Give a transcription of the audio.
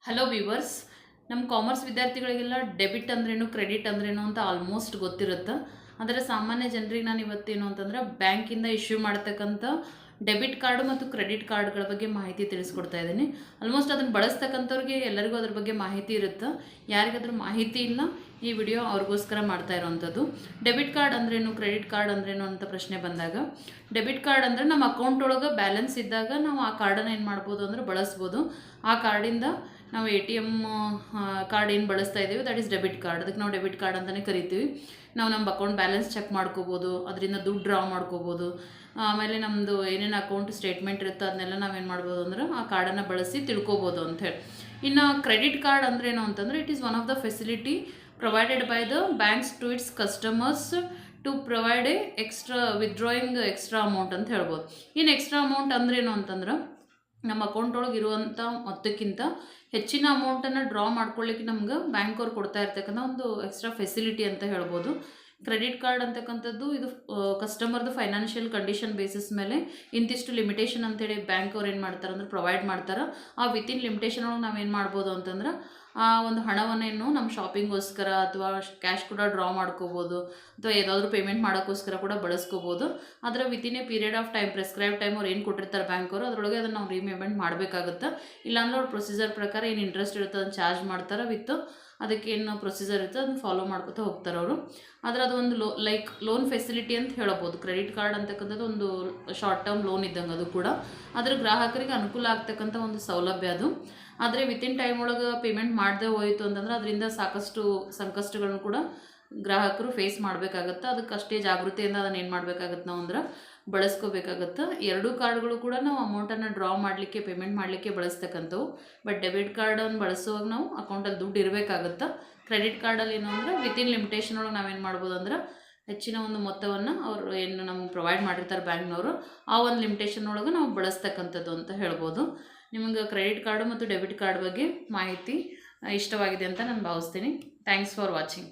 Hello viewers, ನಮ್ಮ commerce ವಿದ್ಯಾರ್ಥಿಗಳಿಗೆಲ್ಲ debit ಅಂದ್ರೇನು credit ಅಂದ್ರೇನು ಅಂತ ಆಲ್ಮೋಸ್ಟ್ ಗೊತ್ತಿರುತ್ತೆ. ಆದರೆ ಸಾಮಾನ್ಯ ಜನರಿಗೆ ನಾನು ಇವತ್ತೇನು ಅಂತಂದ್ರೆ ಬ್ಯಾಂಕಿಂದ ಇಶ್ಯೂ ಮಾಡ್ತಕ್ಕಂಥ ಡೆಬಿಟ್ ಕಾರ್ಡ್ ಮತ್ತು ಕ್ರೆಡಿಟ್ ಕಾರ್ಡ್ಗಳ ಬಗ್ಗೆ ಮಾಹಿತಿ ತಿಳಿಸ್ಕೊಡ್ತಾ ಇದ್ದೀನಿ. ಆಲ್ಮೋಸ್ಟ್ ಅದನ್ನು ಬಳಸ್ತಕ್ಕಂಥವ್ರಿಗೆ ಎಲ್ಲರಿಗೂ ಅದ್ರ ಬಗ್ಗೆ ಮಾಹಿತಿ ಇರುತ್ತೆ. ಯಾರಿಗಾದ್ರೂ ಮಾಹಿತಿ ಇಲ್ಲ, ಈ ವಿಡಿಯೋ ಅವ್ರಿಗೋಸ್ಕರ ಮಾಡ್ತಾ ಇರೋವಂಥದ್ದು. ಡೆಬಿಟ್ ಕಾರ್ಡ್ ಅಂದ್ರೇನು ಕ್ರೆಡಿಟ್ ಕಾರ್ಡ್ ಅಂದ್ರೇನು ಅಂತ ಪ್ರಶ್ನೆ ಬಂದಾಗ, ಡೆಬಿಟ್ ಕಾರ್ಡ್ ಅಂದರೆ ನಮ್ಮ ಅಕೌಂಟ್ ಒಳಗೆ ಬ್ಯಾಲೆನ್ಸ್ ಇದ್ದಾಗ ನಾವು ಆ ಕಾರ್ಡನ್ನು ಏನು ಮಾಡ್ಬೋದು ಅಂದರೆ ಬಳಸ್ಬೋದು. ಆ ಕಾರ್ಡಿಂದ ನಾವು ATM ಕಾರ್ಡ್ ಏನು ಬಳಸ್ತಾ ಇದ್ದೀವಿ, ದಟ್ ಈಸ್ ಡೆಬಿಟ್ ಕಾರ್ಡ್. ಅದಕ್ಕೆ ನಾವು ಡೆಬಿಟ್ ಕಾರ್ಡ್ ಅಂತಲೇ ಕರಿತೀವಿ. ನಾವು ನಮ್ಮ ಅಕೌಂಟ್ ಬ್ಯಾಲೆನ್ಸ್ ಚೆಕ್ ಮಾಡ್ಕೋಬೋದು, ಅದರಿಂದ ದುಡ್ಡು ಡ್ರಾ ಮಾಡ್ಕೋಬೋದು. ಆಮೇಲೆ ನಮ್ಮದು ಏನೇನು ಅಕೌಂಟ್ ಸ್ಟೇಟ್ಮೆಂಟ್ ಇರುತ್ತೆ ಅದನ್ನೆಲ್ಲ ನಾವೇನು ಮಾಡ್ಬೋದು ಅಂದ್ರೆ ಆ ಕಾರ್ಡನ್ನು ಬಳಸಿ ತಿಳ್ಕೊಬೋದು ಅಂಥೇಳಿ. ಇನ್ನು ಕ್ರೆಡಿಟ್ ಕಾರ್ಡ್ ಅಂದ್ರೇನು ಅಂತಂದರೆ, it is one of the facility provided by the banks to its customers to provide extra withdrawing extra amount ಅಂತ ಹೇಳ್ಬೋದು. ಇನ್ನು ಎಕ್ಸ್ಟ್ರಾ ಅಮೌಂಟ್ ಅಂದ್ರೇನು ಅಂತಂದ್ರೆ, ನಮ್ಮ ಅಕೌಂಟ್ ಒಳಗೆ ಇರುವಂಥ ಮೊತ್ತಕ್ಕಿಂತ ಹೆಚ್ಚಿನ ಅಮೌಂಟನ್ನು ಡ್ರಾ ಮಾಡ್ಕೊಳ್ಳಿಕ್ಕೆ ನಮ್ಗೆ ಬ್ಯಾಂಕ್ ಅವ್ರು ಕೊಡ್ತಾ ಇರ್ತಕ್ಕಂಥ ಒಂದು ಎಕ್ಸ್ಟ್ರಾ ಫೆಸಿಲಿಟಿ ಅಂತ ಹೇಳ್ಬೋದು. ಕ್ರೆಡಿಟ್ ಕಾರ್ಡ್ ಅಂತಕ್ಕಂಥದ್ದು ಇದು ಕಸ್ಟಮರ್ದು ಫೈನಾನ್ಷಿಯಲ್ ಕಂಡೀಷನ್ ಬೇಸಿಸ್ ಮೇಲೆ ಇಂತಿಷ್ಟು ಲಿಮಿಟೇಷನ್ ಅಂತೇಳಿ ಬ್ಯಾಂಕ್ ಅವ್ರು ಏನು ಮಾಡ್ತಾರೆ ಅಂದ್ರೆ ಪ್ರೊವೈಡ್ ಮಾಡ್ತಾರೆ. ಆ ವಿತಿನ್ ಲಿಮಿಟೇಷನ್ ಒಳಗೆ ನಾವೇನು ಮಾಡ್ಬೋದು ಅಂತಂದ್ರೆ ಆ ಒಂದು ಹಣವನ್ನೇನು ನಮ್ಮ ಶಾಪಿಂಗೋಸ್ಕರ ಅಥವಾ ಕ್ಯಾಶ್ ಕೂಡ ಡ್ರಾ ಮಾಡ್ಕೋಬೋದು, ಅಥವಾ ಯಾವುದಾದ್ರೂ ಪೇಮೆಂಟ್ ಮಾಡೋಕ್ಕೋಸ್ಕರ ಕೂಡ ಬಳಸ್ಕೋಬೋದು. ಅದರ within a period of time, prescribe time ಅವ್ರು ಏನು ಕೊಟ್ಟಿರ್ತಾರೆ ಬ್ಯಾಂಕ್ ಅವರು, ಅದರೊಳಗೆ ಅದನ್ನು ನಾವು ರೀಪೇಮೆಂಟ್ ಮಾಡಬೇಕಾಗುತ್ತೆ. ಇಲ್ಲಾಂದ್ರೆ ಅವ್ರ ಪ್ರೊಸೀಜರ್ ಪ್ರಕಾರ ಏನು ಇಂಟ್ರೆಸ್ಟ್ ಇರುತ್ತೆ ಅದನ್ನು ಚಾರ್ಜ್ ಮಾಡ್ತಾರೆ. ವಿತ್ ಅದಕ್ಕೇನು ಪ್ರೊಸೀಜರ್ ಇರುತ್ತೆ ಅದನ್ನು ಫಾಲೋ ಮಾಡ್ಕೊತಾ ಹೋಗ್ತಾರೆ ಅವರು. ಆದರೆ ಅದು ಒಂದು ಲೋನ್ ಫೆಸಿಲಿಟಿ ಅಂತ ಹೇಳ್ಬೋದು. ಕ್ರೆಡಿಟ್ ಕಾರ್ಡ್ ಅಂತಕ್ಕಂಥದ್ದು ಒಂದು ಶಾರ್ಟ್ ಟರ್ಮ್ ಲೋನ್ ಇದ್ದಂಗೆ ಅದು ಕೂಡ. ಅದರ ಗ್ರಾಹಕರಿಗೆ ಅನುಕೂಲ ಆಗ್ತಕ್ಕಂಥ ಒಂದು ಸೌಲಭ್ಯ ಅದು. ಆದರೆ ವಿತಿನ್ ಟೈಮ್ ಒಳಗೆ ಪೇಮೆಂಟ್ ಮಾಡದೆ ಹೋಯಿತು ಅಂತಂದ್ರೆ ಅದರಿಂದ ಸಾಕಷ್ಟು ಸಂಕಷ್ಟಗಳನ್ನು ಕೂಡ ಗ್ರಾಹಕರು ಫೇಸ್ ಮಾಡಬೇಕಾಗತ್ತೆ. ಅದಕ್ಕೆ ಅಷ್ಟೇ ಜಾಗೃತಿಯಿಂದ ಅದನ್ನು ಏನು ಮಾಡಬೇಕಾಗತ್ತೆ ನಾವು ಅಂದ್ರೆ ಬಳಸ್ಕೋಬೇಕಾಗತ್ತೆ. ಎರಡೂ ಕಾರ್ಡ್ಗಳು ಕೂಡ ನಾವು ಅಮೌಂಟನ್ನು ಡ್ರಾ ಮಾಡಲಿಕ್ಕೆ, ಪೇಮೆಂಟ್ ಮಾಡಲಿಕ್ಕೆ ಬಳಸ್ತಕ್ಕಂಥವು. ಬಟ್ ಡೆಬಿಟ್ ಕಾರ್ಡನ್ನು ಬಳಸುವಾಗ ನಾವು ಅಕೌಂಟಲ್ಲಿ ದುಡ್ಡು ಇರಬೇಕಾಗತ್ತೆ. ಕ್ರೆಡಿಟ್ ಕಾರ್ಡಲ್ಲಿ ಏನು ಅಂದರೆ ವಿತಿನ್ ಲಿಮಿಟೇಷನ್ ಒಳಗೆ ನಾವೇನು ಮಾಡ್ಬೋದು ಅಂದ್ರೆ ಹೆಚ್ಚಿನ ಒಂದು ಮೊತ್ತವನ್ನು ಅವರು ಏನು ನಮಗೆ ಪ್ರೊವೈಡ್ ಮಾಡಿರ್ತಾರೆ ಬ್ಯಾಂಕ್ನವರು, ಆ ಒಂದು ಲಿಮಿಟೇಷನ್ ಒಳಗೆ ನಾವು ಬಳಸ್ತಕ್ಕಂಥದ್ದು ಅಂತ ಹೇಳ್ಬೋದು. ನಿಮಗೆ ಕ್ರೆಡಿಟ್ ಕಾರ್ಡು ಮತ್ತು ಡೆಬಿಟ್ ಕಾರ್ಡ್ ಬಗ್ಗೆ ಮಾಹಿತಿ ಇಷ್ಟವಾಗಿದೆ ಅಂತ ನಾನು ಭಾವಿಸ್ತೀನಿ. Thanks for watching.